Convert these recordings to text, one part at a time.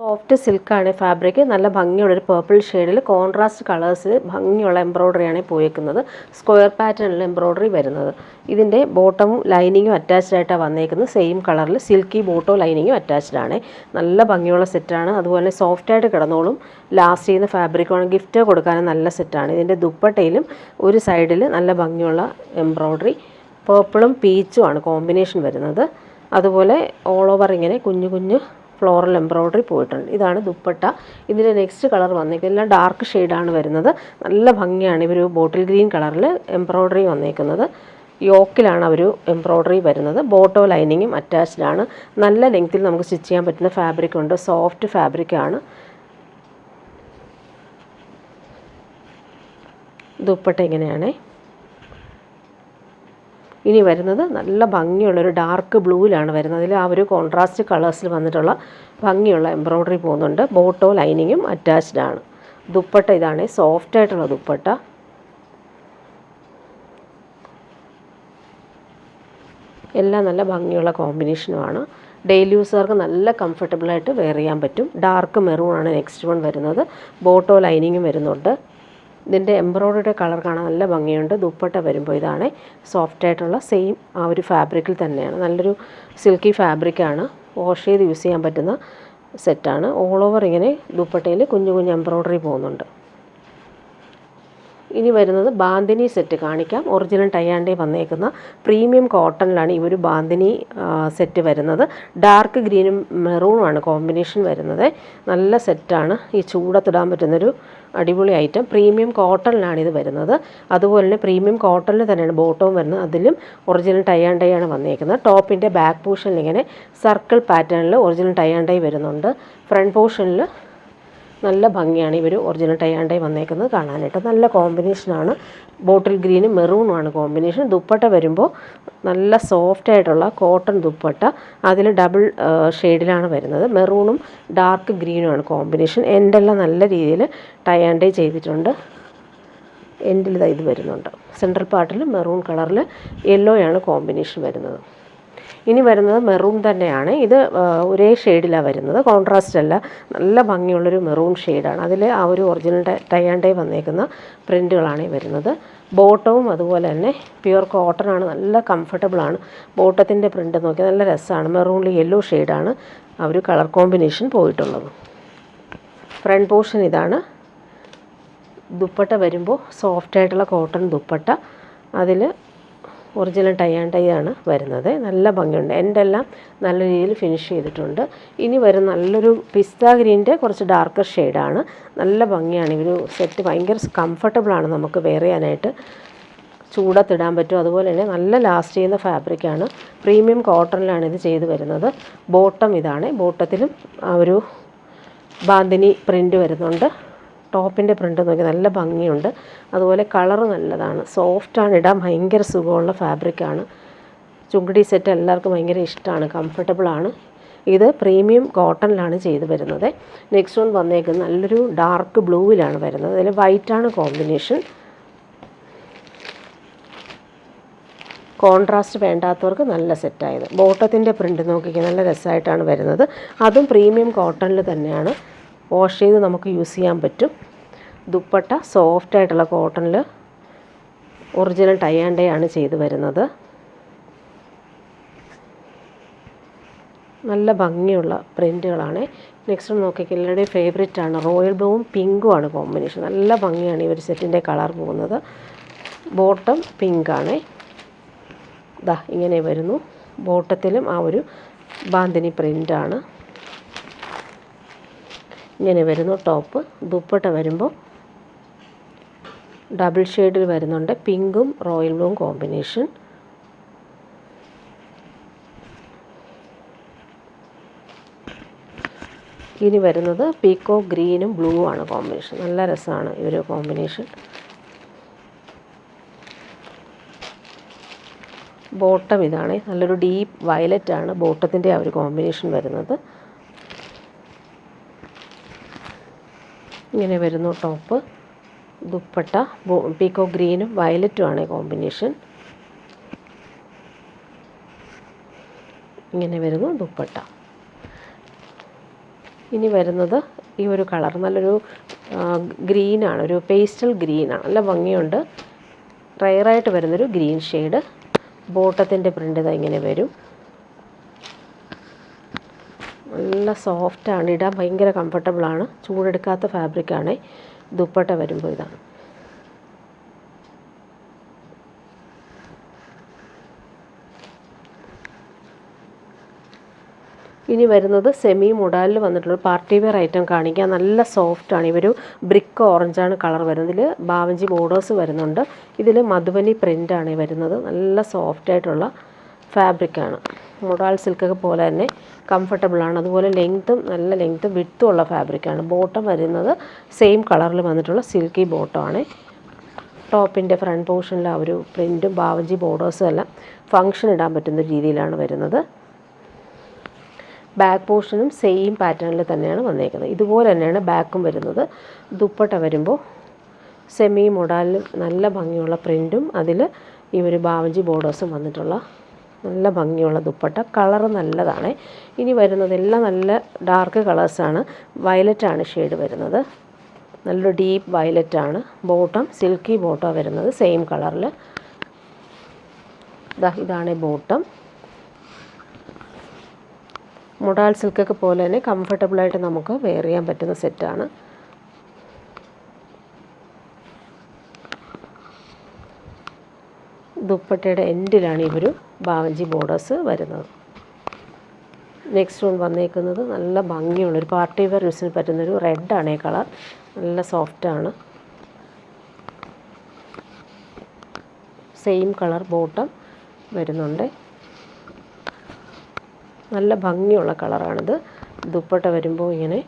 Soft സിൽക്കാണ് fabric. നല്ല ഭംഗിയുള്ളൊരു purple ഷെയ്ഡിൽ കോൺട്രാസ്റ്റ് കളേഴ്സിൽ ഭംഗിയുള്ള എംബ്രോയ്ഡറിയാണ് പോയേക്കുന്നത്. സ്ക്വയർ പാറ്റേണിൽ എംബ്രോയ്ഡറി വരുന്നത്. ഇതിൻ്റെ ബോട്ടമും ലൈനിങ്ങും അറ്റാച്ച്ഡ് ആയിട്ടാണ് വന്നേക്കുന്നത്. സെയിം കളറിൽ സിൽക്കി ബോട്ടോ ലൈനിങ്ങും അറ്റാച്ച്ഡ് ആണ്. നല്ല ഭംഗിയുള്ള സെറ്റാണ്. അതുപോലെ സോഫ്റ്റായിട്ട് കിടന്നോളും. ലാസ്റ്റ് ചെയ്യുന്ന ഫാബ്രിക്കാണ്. ഗിഫ്റ്റ് കൊടുക്കാനും നല്ല സെറ്റാണ്. ഇതിൻ്റെ ദുപ്പട്ടയിലും ഒരു സൈഡിൽ നല്ല ഭംഗിയുള്ള എംബ്രോയ്ഡറി പേർപ്പിളും പീച്ചും ആണ് കോമ്പിനേഷൻ വരുന്നത്. അതുപോലെ ഓൾ ഓവർ ഇങ്ങനെ കുഞ്ഞു കുഞ്ഞു ഫ്ലോറൽ എംബ്രോയ്ഡറി പോയിട്ടുണ്ട്. ഇതാണ് ദുപ്പട്ട. ഇതിൻ്റെ നെക്സ്റ്റ് കളർ വന്നേക്കുന്നത് എല്ലാം ഡാർക്ക് ഷെയ്ഡാണ് വരുന്നത്. നല്ല ഭംഗിയാണ്. ഇവർ ബോട്ടിൽ ഗ്രീൻ കളറിൽ എംബ്രോയ്ഡറി വന്നേക്കുന്നത്. യോക്കിലാണ് അവർ എംബ്രോയ്ഡറി വരുന്നത്. ബോട്ടോ ലൈനിങ്ങും അറ്റാച്ച്ഡ് ആണ്. നല്ല ലെങ്ത്തിൽ നമുക്ക് സ്റ്റിച്ച് ചെയ്യാൻ പറ്റുന്ന ഫാബ്രിക് ഉണ്ട്. സോഫ്റ്റ് ഫാബ്രിക്കാണ്. ദുപ്പട്ട ഇങ്ങനെയാണ്. ഇനി വരുന്നത് നല്ല ഭംഗിയുള്ളൊരു ഡാർക്ക് ബ്ലൂവിലാണ് വരുന്നത്. അതിൽ ആ ഒരു കോൺട്രാസ്റ്റ് കളേഴ്സിൽ വന്നിട്ടുള്ള ഭംഗിയുള്ള എംബ്രോയ്ഡറി പോകുന്നുണ്ട്. ബോട്ടോ ലൈനിങ്ങും അറ്റാച്ച്ഡ് ആണ്. ദുപ്പട്ട ഇതാണ്. സോഫ്റ്റായിട്ടുള്ള ദുപ്പട്ട. എല്ലാം നല്ല ഭംഗിയുള്ള കോമ്പിനേഷനുമാണ്. ഡെയിലി യൂസർക്ക് നല്ല കംഫർട്ടബിളായിട്ട് വെയർ ചെയ്യാൻ പറ്റും. ഡാർക്ക് മെറൂൺ ആണ് നെക്സ്റ്റ് വൺ വരുന്നത്. ബോട്ടോ ലൈനിങ്ങും വരുന്നുണ്ട്. ഇതിൻ്റെ എംബ്രോയ്ഡറിയുടെ കളർ കാണാൻ നല്ല ഭംഗിയുണ്ട്. ദുപ്പട്ട വരുമ്പോൾ ഇതാണ് സോഫ്റ്റായിട്ടുള്ള സെയിം ആ ഒരു ഫാബ്രിക്കിൽ തന്നെയാണ്. നല്ലൊരു സിൽക്കി ഫാബ്രിക്കാണ്. വാഷ് ചെയ്ത് യൂസ് ചെയ്യാൻ പറ്റുന്ന സെറ്റാണ്. ഓൾ ഓവർ ഇങ്ങനെ ദുപ്പട്ടയിൽ കുഞ്ഞു കുഞ്ഞു എംബ്രോയ്ഡറി പോകുന്നുണ്ട്. ഇനി വരുന്നത് ബാന്തിനി സെറ്റ് കാണിക്കാം. ഒറിജിനൽ ടൈ ആൻഡ് ഡൈ വന്നേക്കുന്ന പ്രീമിയം കോട്ടണിലാണ് ഈ ഒരു ബാന്തിനി സെറ്റ് വരുന്നത്. ഡാർക്ക് ഗ്രീനും മെറൂണുമാണ് കോമ്പിനേഷൻ വരുന്നത്. നല്ല സെറ്റാണ്. ഈ ചൂടത്തിടാൻ പറ്റുന്നൊരു അടിപൊളി ഐറ്റം. പ്രീമിയം കോട്ടണിലാണ് ഇത് വരുന്നത്. അതുപോലെ തന്നെ പ്രീമിയം കോട്ടണിൽ തന്നെയാണ് ബോട്ടവും വരുന്നത്. അതിലും ഒറിജിനൽ ടൈ ആൻഡ് ഡൈ ആണ് വന്നേക്കുന്നത്. ടോപ്പിൻ്റെ ബാക്ക് പോർഷനിൽ ഇങ്ങനെ സർക്കിൾ പാറ്റേണിൽ ഒറിജിനൽ ടൈ ആൻഡ് ഡൈ വരുന്നുണ്ട്. ഫ്രണ്ട് പോർഷനിൽ നല്ല ഭംഗിയാണ് ഇവർ ഒറിജിനൽ ടൈ ആൻഡ് ഡൈ വന്നേക്കുന്നത് കാണാനായിട്ട്. നല്ല കോമ്പിനേഷനാണ്. ബോട്ടിൽ ഗ്രീനും മെറൂണുമാണ് കോമ്പിനേഷൻ. ദുപ്പട്ട വരുമ്പോൾ നല്ല സോഫ്റ്റ് ആയിട്ടുള്ള കോട്ടൺ ദുപ്പട്ട. അതിൽ ഡബിൾ ഷെയ്ഡിലാണ് വരുന്നത്. മെറൂണും ഡാർക്ക് ഗ്രീനുമാണ് കോമ്പിനേഷൻ. എൻഡെല്ലാം നല്ല രീതിയിൽ ടൈ ആൻഡ് ഡൈ ചെയ്തിട്ടുണ്ട്. എൻഡിൽ ഇത് വരുന്നുണ്ട്. സെൻട്രൽ പാർട്ടിൽ മെറൂൺ കളറിൽ യെല്ലോയാണ് കോമ്പിനേഷൻ വരുന്നത്. ഇനി വരുന്നത് മെറൂൺ തന്നെയാണ്. ഇത് ഒരേ ഷെയ്ഡിലാണ് വരുന്നത്. കോൺട്രാസ്റ്റ് അല്ല. നല്ല ഭംഗിയുള്ളൊരു മെറൂൺ ഷെയ്ഡാണ്. അതിൽ ആ ഒരു ഒറിജിനൽ ടൈ ആൻഡ് ഡൈ വന്നേക്കുന്ന പ്രിൻറ്റുകളാണ് വരുന്നത്. ബോട്ടവും അതുപോലെ തന്നെ പ്യുവർ കോട്ടൺ ആണ്. നല്ല കംഫർട്ടബിളാണ്. ബോട്ടത്തിൻ്റെ പ്രിൻ്റ് നോക്കിയാൽ നല്ല രസമാണ്. മെറൂണിൽ യെല്ലോ ഷെയ്ഡാണ് ആ ഒരു കളർ കോമ്പിനേഷൻ പോയിട്ടുള്ളത്. ഫ്രണ്ട് പോർഷൻ ഇതാണ്. ദുപ്പട്ട വരുമ്പോൾ സോഫ്റ്റായിട്ടുള്ള കോട്ടൺ ദുപ്പട്ട. അതിൽ ഒറിജിനൽ ടൈ ആൻഡ് ഡൈ ആണ് വരുന്നത്. നല്ല ഭംഗിയുണ്ട്. എൻഡെല്ലാം നല്ല രീതിയിൽ ഫിനിഷ് ചെയ്തിട്ടുണ്ട്. ഇനി വരുന്ന നല്ലൊരു പിസ്ത ഗ്രീൻ്റെ കുറച്ച് ഡാർക്കർ ഷെയ്ഡാണ്. നല്ല ഭംഗിയാണ്. ഈ ഒരു സെറ്റ് ഭയങ്കര കംഫർട്ടബിളാണ് നമുക്ക് വെയർ ചെയ്യാനായിട്ട്. ചൂടത്തിടാൻ പറ്റും. അതുപോലെ തന്നെ നല്ല ലാസ്റ്റ് ചെയ്യുന്ന ഫാബ്രിക്കാണ്. പ്രീമിയം കോട്ടണിലാണ് ഇത് ചെയ്ത് വരുന്നത്. ബോട്ടം ഇതാണ്. ബോട്ടത്തിലും ആ ഒരു ബാന്തിനി പ്രിൻ്റ് വരുന്നുണ്ട്. ടോപ്പിൻ്റെ പ്രിൻ്റ് നോക്കി നല്ല ഭംഗിയുണ്ട്. അതുപോലെ കളറ് നല്ലതാണ്. സോഫ്റ്റാണ്. ഇടാൻ ഭയങ്കര സുഖമുള്ള ഫാബ്രിക്കാണ്. ചുങ്കടി സെറ്റ് എല്ലാവർക്കും ഭയങ്കര ഇഷ്ടമാണ്. കംഫർട്ടബിളാണ്. ഇത് പ്രീമിയം കോട്ടണിലാണ് ചെയ്ത് വരുന്നത്. നെക്സ്റ്റ് വൺ വന്നേക്കുന്നത് നല്ലൊരു ഡാർക്ക് ബ്ലൂവിലാണ് വരുന്നത്. അതിൽ വൈറ്റാണ് കോമ്പിനേഷൻ. കോൺട്രാസ്റ്റ് വേണ്ടാത്തവർക്ക് നല്ല സെറ്റായത്. ബോട്ടത്തിൻ്റെ പ്രിൻ്റ് നോക്കിക്കുക നല്ല രസമായിട്ടാണ് വരുന്നത്. അതും പ്രീമിയം കോട്ടണിൽ തന്നെയാണ്. വാഷ് ചെയ്ത് നമുക്ക് യൂസ് ചെയ്യാൻ പറ്റും. ദുപ്പട്ട സോഫ്റ്റായിട്ടുള്ള കോട്ടണിൽ ഒറിജിനൽ ടൈ ആൻഡ് ഡൈ ആണ് ചെയ്ത് വരുന്നത്. നല്ല ഭംഗിയുള്ള പ്രിൻറ്റുകളാണ്. നെക്സ്റ്റ് നോക്കിയാൽ എല്ലാവരുടെയും ഫേവറേറ്റ് ആണ്. റോയൽ ബ്ലൂവും പിങ്കും ആണ് കോമ്പിനേഷൻ. നല്ല ഭംഗിയാണ് ഈ ഒരു സെറ്റിൻ്റെ കളർ പോകുന്നത്. ബോട്ടം പിങ്കാണ്. ദാ ഇങ്ങനെ വരുന്നു. ബോട്ടത്തിലും ആ ഒരു ബാന്തിനി പ്രിൻ്റാണ്. ഇങ്ങനെ വരുന്നു ടോപ്പ്. ദുപ്പട്ട വരുമ്പോൾ ഡബിൾ ഷെയ്ഡിൽ വരുന്നുണ്ട്. പിങ്കും റോയൽ ബ്ലൂവും കോമ്പിനേഷൻ. ഇനി വരുന്നത് പീക്കോ ഗ്രീനും ബ്ലൂവും ആണ് കോമ്പിനേഷൻ. നല്ല രസമാണ് ഈ ഒരു കോമ്പിനേഷൻ. ബോട്ടം ഇതാണ്. നല്ലൊരു ഡീപ്പ് വയലറ്റ് ആണ് ബോട്ടത്തിൻ്റെ ആ ഒരു കോമ്പിനേഷൻ വരുന്നത്. ഇങ്ങനെ വരുന്നു ടോപ്പ്. ദുപ്പട്ട പീക്കോ ഗ്രീനും വയലറ്റും ആണ് കോമ്പിനേഷൻ. ഇങ്ങനെ വരുന്നു ദുപ്പട്ട. ഇനി വരുന്നത് ഈ ഒരു കളർ നല്ലൊരു ഗ്രീനാണ്, ഒരു പേസ്റ്റൽ ഗ്രീനാണ്, നല്ല ഭംഗിയുണ്ട്. റയറായിട്ട് വരുന്നൊരു ഗ്രീൻ ഷെയ്ഡ്. ബോട്ടത്തിൻ്റെ പ്രിൻ്റ് ഇതാ ഇങ്ങനെ വരും. നല്ല സോഫ്റ്റാണ്, ഇടാൻ ഭയങ്കര കംഫർട്ടബിളാണ്, ചൂടെടുക്കാത്ത ഫാബ്രിക്കാണ്. ദുപ്പട്ട വരുമ്പോൾ ഇതാണ്. ഇനി വരുന്നത് സെമി മുടാലിൽ വന്നിട്ടുള്ള പാർട്ടി വെയർ ഐറ്റം കാണിക്കാം. നല്ല സോഫ്റ്റാണ്. ഇവരു ബ്രിക്ക് ഓറഞ്ചാണ് കളർ വരുന്നത്. ഇതിൽ ബാവഞ്ചി ബോർഡേഴ്സ് വരുന്നുണ്ട്. ഇതിൽ മധുബനി പ്രിൻ്റാണ് വരുന്നത്. നല്ല സോഫ്റ്റായിട്ടുള്ള ഫാബ്രിക്കാണ്. മുടാൽ സിൽക്കൊക്കെ പോലെ തന്നെ കംഫർട്ടബിളാണ്. അതുപോലെ ലെങ്ത്തും നല്ല ലെങ്ത്തും വിഡ്ത്തും ഉള്ള ഫാബ്രിക്കാണ്. ബോട്ടം വരുന്നത് സെയിം കളറിൽ വന്നിട്ടുള്ള സിൽക്കി ബോട്ടമാണ്. ടോപ്പിൻ്റെ ഫ്രണ്ട് പോർഷനിൽ ആ ഒരു പ്രിൻറ്റും ബാവഞ്ചി ബോർഡേഴ്സും എല്ലാം ഫങ്ഷൻ ഇടാൻ പറ്റുന്ന രീതിയിലാണ് വരുന്നത്. ബാക്ക് പോർഷനും സെയിം പാറ്റേണിൽ തന്നെയാണ് വന്നേക്കുന്നത്. ഇതുപോലെ തന്നെയാണ് ബാക്കും വരുന്നത്. ദുപ്പട്ട വരുമ്പോൾ സെമി മൊഡാലിലും നല്ല ഭംഗിയുള്ള പ്രിൻറ്റും അതിൽ ഈ ഒരു ബാവഞ്ചി ബോർഡേഴ്സും വന്നിട്ടുള്ള നല്ല ഭംഗിയുള്ള ദുപ്പട്ട. കളറ് നല്ലതാണ്. ഇനി വരുന്നതെല്ലാം നല്ല ഡാർക്ക് കളേഴ്സാണ്. വയലറ്റാണ് ഷെയ്ഡ് വരുന്നത്. നല്ലൊരു ഡീപ്പ് വയലറ്റാണ്. ബോട്ടം സിൽക്കി ബോട്ടം വരുന്നത് സെയിം കളറിൽ. ഇതാണ് ബോട്ടം. മുടാൽ സിൽക്കൊക്കെ പോലെ തന്നെ കംഫർട്ടബിളായിട്ട് നമുക്ക് വെയർ ചെയ്യാൻ പറ്റുന്ന സെറ്റാണ്. ദുപ്പട്ടയുടെ എൻഡിലാണ് ഈ ഒരു ബാവഞ്ചി ബോർഡേഴ്സ് വരുന്നത്. നെക്സ്റ്റ് വൺ വന്നേക്കുന്നത് നല്ല ഭംഗിയുള്ളൊരു പാർട്ടി വെയർ യൂസിന് പറ്റുന്നൊരു റെഡാണ് ഈ കളർ. നല്ല സോഫ്റ്റാണ്. സെയിം കളർ ബോട്ടം വരുന്നുണ്ട്. നല്ല ഭംഗിയുള്ള കളറാണിത്. ദുപ്പട്ട വരുമ്പോൾ ഇങ്ങനെ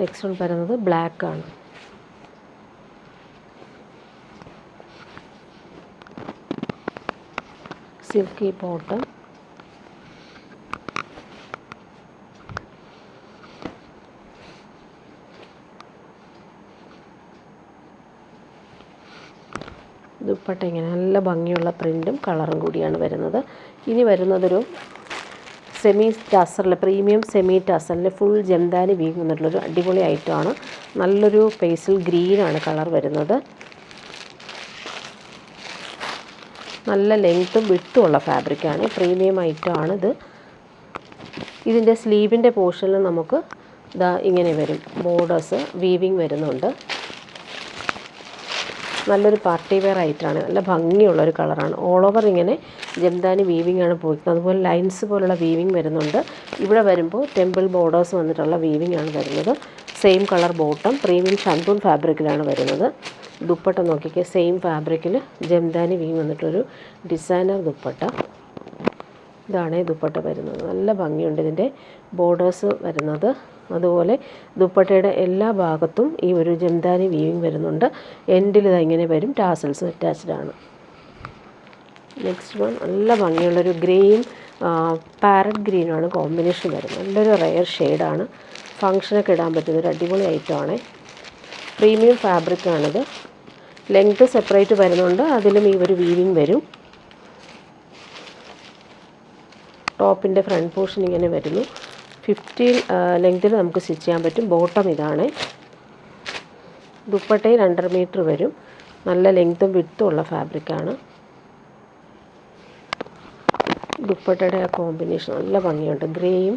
നെക്സ്റ്റ് വൺ വരുന്നത് ബ്ലാക്കാണ്. Silky bottom. ദുപ്പട്ട ഇങ്ങനെ നല്ല ഭംഗിയുള്ള പ്രിൻറ്റും കളറും കൂടിയാണ് വരുന്നത്. ഇനി വരുന്നതൊരു സെമി ടസറിൽ പ്രീമിയം സെമി ടസറിൽ ഫുൾ ജംദാനി വീവ് വന്നിട്ടുള്ളൊരു അടിപൊളി ഐറ്റമാണ്. നല്ലൊരു പേസ്റ്റൽ ഗ്രീനാണ് കളർ വരുന്നത്. നല്ല ലെങ്ത്തും വിഡ്ത്തും ഉള്ള ഫാബ്രിക്കാണ്. പ്രീമിയം ഐറ്റമാണിത്. ഇതിൻ്റെ സ്ലീവിൻ്റെ പോർഷനിൽ നമുക്ക് ഇതാ ഇങ്ങനെ വരും ബോർഡേഴ്സ് വീവിങ് വരുന്നുണ്ട്. നല്ലൊരു പാർട്ടി വെയർ ആയിട്ടാണ്. നല്ല ഭംഗിയുള്ളൊരു കളറാണ്. ഓൾ ഓവർ ഇങ്ങനെ ജംദാനി വീവിംഗ് ആണ് പോയിരിക്കുന്നത്. അതുപോലെ ലൈൻസ് പോലുള്ള വീവിംഗ് വരുന്നുണ്ട്. ഇവിടെ വരുമ്പോൾ ടെമ്പിൾ ബോർഡേഴ്സ് വന്നിട്ടുള്ള വീവിംഗ് ആണ് വരുന്നത്. സെയിം കളർ ബോട്ടം പ്രീമിയം ഷന്തൂൺ ഫാബ്രിക്കിലാണ് വരുന്നത്. ദുപ്പട്ട നോക്കിക്കേ, സെയിം ഫാബ്രിക്കിൽ ജംദാനി വീവിംഗ് വന്നിട്ടൊരു ഡിസൈനർ ദുപ്പട്ട. ഇതാണ് ദുപ്പട്ട വരുന്നത്. നല്ല ഭംഗിയുണ്ട് ഇതിൻ്റെ ബോർഡേഴ്സ് വരുന്നത്. അതുപോലെ ദുപ്പട്ടയുടെ എല്ലാ ഭാഗത്തും ഈ ഒരു ജംദാനി വീവിംഗ് വരുന്നുണ്ട്. എൻഡിൽ ഇങ്ങനെ വരും. ടാസൽസ് അറ്റാച്ച്ഡ് ആണ്. നെക്സ്റ്റ് വൺ നല്ല ഭംഗിയുള്ളൊരു ഗ്രീൻ പാരറ്റ് ഗ്രീനാണ് കോമ്പിനേഷൻ വരുന്നത്. നല്ലൊരു റെയർ ഷെയ്ഡാണ്. ഫങ്ഷനൊക്കെ ഇടാൻ പറ്റുന്നൊരു അടിപൊളി ഐറ്റമാണ്. പ്രീമിയം ഫാബ്രിക്കാണിത്. ലെങ്ത്ത് സെപ്പറേറ്റ് വരുന്നുണ്ട്. അതിലും ഈ ഒരു വീവിംഗ് വരും. ടോപ്പിൻ്റെ ഫ്രണ്ട് പോർഷൻ ഇങ്ങനെ വരുന്നു. 15 ലെങ്ത്തിൽ നമുക്ക് സ്റ്റിച്ച് ചെയ്യാൻ പറ്റും. ബോട്ടം ഇതാണ്. ദുപ്പട്ടയിൽ 2.5 മീറ്റർ വരും. നല്ല ലെങ്ത്തും വിഡ്ത്തും ഉള്ള ഫാബ്രിക്കാണ്. ദുപ്പട്ടയുടെ ആ കോമ്പിനേഷൻ നല്ല ഭംഗിയുണ്ട്. ഗ്രേയും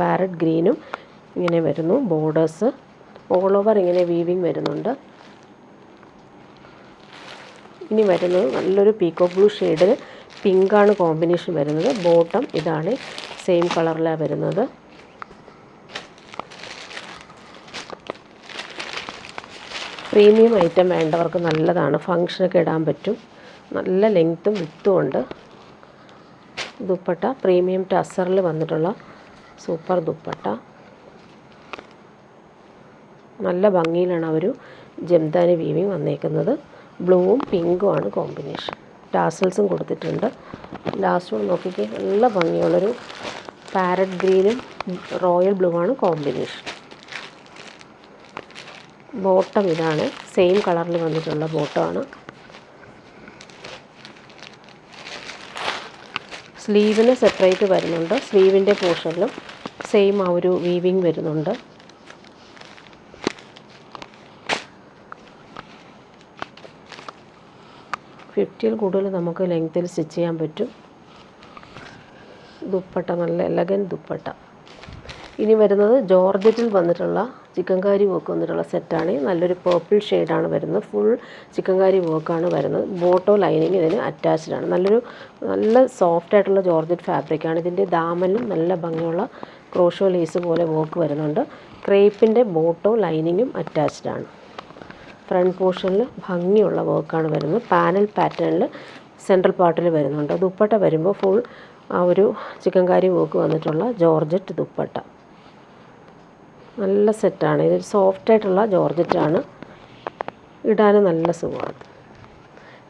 പാരറ്റ് ഗ്രീനും ഇങ്ങനെ വരുന്നു. ബോർഡേഴ്സ് ഓൾ ഓവർ ഇങ്ങനെ വീവിങ് വരുന്നുണ്ട്. ഇനി വരുന്നത് നല്ലൊരു പീക്കോക്ക് ബ്ലൂ ഷെയ്ഡിൽ പിങ്കാണ് കോമ്പിനേഷൻ വരുന്നത്. ബോട്ടം ഇതാണ്. സെയിം കളറിലാണ് വരുന്നത്. പ്രീമിയം ഐറ്റം വേണ്ടവർക്ക് നല്ലതാണ്. ഫങ്ഷനൊക്കെ ഇടാൻ പറ്റും. നല്ല ലെങ്ത്തും വിഡ്ത്തും ഉണ്ട്. ദുപ്പട്ട പ്രീമിയം ടസറിൽ വന്നിട്ടുള്ള സൂപ്പർ ദുപ്പട്ട. നല്ല ഭംഗിയിലാണ് ആ ഒരു ജംദാനി വീവിങ് വന്നേക്കുന്നത്. ബ്ലൂവും പിങ്കുമാണ് കോമ്പിനേഷൻ. ടാസൽസും കൊടുത്തിട്ടുണ്ട്. ലാസ്റ്റ് വൺ നോക്കിക്കേ, നല്ല ഭംഗിയുള്ളൊരു പാരറ്റ് ഗ്രീനും റോയൽ ബ്ലൂ ആണ് കോമ്പിനേഷൻ. ബോട്ടം ഇതാണ്. സെയിം കളറിൽ വന്നിട്ടുള്ള ബോട്ടമാണ്. സ്ലീവിന് സെപ്പറേറ്റ് വരുന്നുണ്ട്. സ്ലീവിൻ്റെ പോർഷനിലും സെയിം ആ ഒരു വീവിങ് വരുന്നുണ്ട്. ഫിഫ്റ്റിയിൽ കൂടുതൽ നമുക്ക് ലെങ്ത്തിൽ സ്റ്റിച്ച് ചെയ്യാൻ പറ്റും. ദുപ്പട്ട നല്ല എലഗൻറ്റ് ദുപ്പട്ട. ഇനി വരുന്നത് ജോർജറ്റിൽ വന്നിട്ടുള്ള ചിക്കൻകാരി വർക്ക് വന്നിട്ടുള്ള സെറ്റാണ്. നല്ലൊരു പേർപ്പിൾ ഷെയ്ഡാണ് വരുന്നത്. ഫുൾ ചിക്കൻകാരി വർക്കാണ് വരുന്നത്. ബോട്ടോ ലൈനിങ് ഇതിന് അറ്റാച്ച്ഡ് ആണ്. നല്ല സോഫ്റ്റ് ആയിട്ടുള്ള ജോർജറ്റ് ഫാബ്രിക്കാണ്. ഇതിൻ്റെ ദാമനും നല്ല ഭംഗിയുള്ള ക്രോഷോ ലേസ് പോലെ വർക്ക് വരുന്നുണ്ട്. ക്രേപ്പിൻ്റെ ബോട്ടോ ലൈനിങ്ങും അറ്റാച്ച്ഡ് ആണ്. ഫ്രണ്ട് പോർഷനിൽ ഭംഗിയുള്ള വർക്കാണ് വരുന്നത്. പാനൽ പാറ്റേണിൽ സെൻട്രൽ പാർട്ടിൽ വരുന്നുണ്ട്. ദുപ്പട്ട വരുമ്പോൾ ഫുൾ ആ ഒരു ചിക്കൻകാരി വർക്ക് വന്നിട്ടുള്ള ജോർജറ്റ് ദുപ്പട്ട. നല്ല സെറ്റാണ്. ഇതൊരു സോഫ്റ്റായിട്ടുള്ള ജോർജറ്റാണ്. ഇടാനും നല്ല സുഖമാണ്.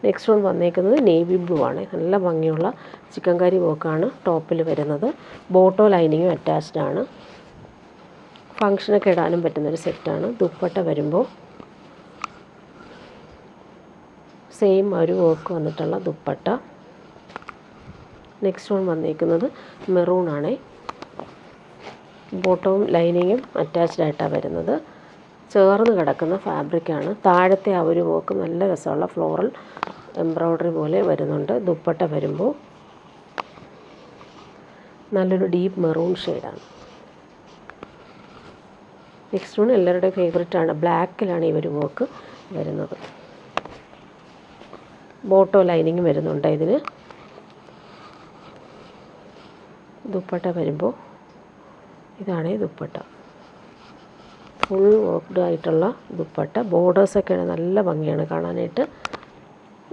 നെക്സ്റ്റ് വൺ വന്നേക്കുന്നത് നേവി ബ്ലൂ ആണ്. നല്ല ഭംഗിയുള്ള ചിക്കൻകാരി വർക്കാണ് ടോപ്പിൽ വരുന്നത്. ബോട്ടോ ലൈനിങ്ങും അറ്റാച്ച്ഡ് ആണ്. ഫങ്ഷനൊക്കെ ഇടാനും പറ്റുന്നൊരു സെറ്റാണ്. ദുപ്പട്ട വരുമ്പോൾ സെയിം ഒരു വർക്ക് വന്നിട്ടുള്ള ദുപ്പട്ട. നെക്സ്റ്റ് വൺ വന്നിരിക്കുന്നത് മെറൂൺ ആണ്. ബോട്ടവും ലൈനിങ്ങും അറ്റാച്ച്ഡ് ആയിട്ടാണ് വരുന്നത്. ചേർന്ന് കിടക്കുന്ന ഫാബ്രിക്കാണ്. താഴത്തെ ആ ഒരു വർക്ക് നല്ല രസമുള്ള ഫ്ലോറൽ എംബ്രോയ്ഡറി പോലെ വരുന്നുണ്ട്. ദുപ്പട്ട വരുമ്പോൾ നല്ലൊരു ഡീപ്പ് മെറൂൺ ഷെയ്ഡാണ്. നെക്സ്റ്റ് വൺ എല്ലാവരുടെയും ഫേവറേറ്റാണ്. ബ്ലാക്കിലാണ് ഈ ഒരു വർക്ക് വരുന്നത്. ബോട്ടോ ലൈനിങ് വരുന്നുണ്ട് ഇതിന്. ദുപ്പട്ട വരുമ്പോൾ ഇതാണ് ദുപ്പട്ട. ഫുൾ വർക്ക്ഡ് ആയിട്ടുള്ള ദുപ്പട്ട. ബോർഡേഴ്സൊക്കെ നല്ല ഭംഗിയാണ് കാണാനായിട്ട്.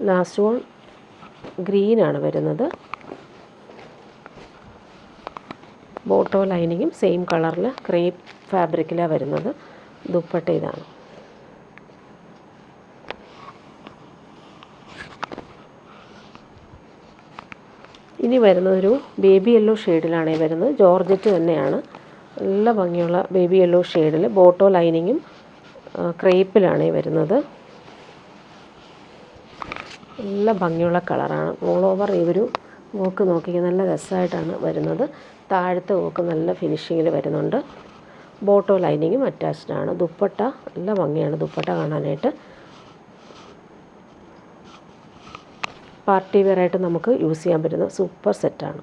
ലാസ്റ്റ് വൺ ഗ്രീനാണ് വരുന്നത്. ബോട്ടോ ലൈനിങ്ങും സെയിം കളറിൽ ക്രേപ്പ് ഫാബ്രിക്കിലാണ് വരുന്നത്. ദുപ്പട്ട ഇതാണ്. ഇനി വരുന്നതൊരു ബേബി യെല്ലോ ഷെയ്ഡിലാണ് വരുന്നത്. ജോർജറ്റ് തന്നെയാണ്. നല്ല ഭംഗിയുള്ള ബേബി യെല്ലോ ഷെയ്ഡിൽ ബോട്ടോ ലൈനിങ്ങും ക്രേപ്പിലാണ് വരുന്നത്. നല്ല ഭംഗിയുള്ള കളറാണ്. ഓൾ ഓവർ ഈ ഒരു വർക്ക് നോക്കിയാൽ നല്ല രസമായിട്ടാണ് വരുന്നത്. താഴത്തെ വർക്ക് നല്ല ഫിനിഷിങ്ങിൽ വരുന്നുണ്ട്. ബോട്ടോ ലൈനിങ്ങും അറ്റാച്ച്ഡ് ആണ്. ദുപ്പട്ട നല്ല ഭംഗിയാണ് ദുപ്പട്ട കാണാനായിട്ട്. പാർട്ടി വെയറായിട്ട് നമുക്ക് യൂസ് ചെയ്യാൻ പറ്റുന്ന സൂപ്പർ സെറ്റാണ്.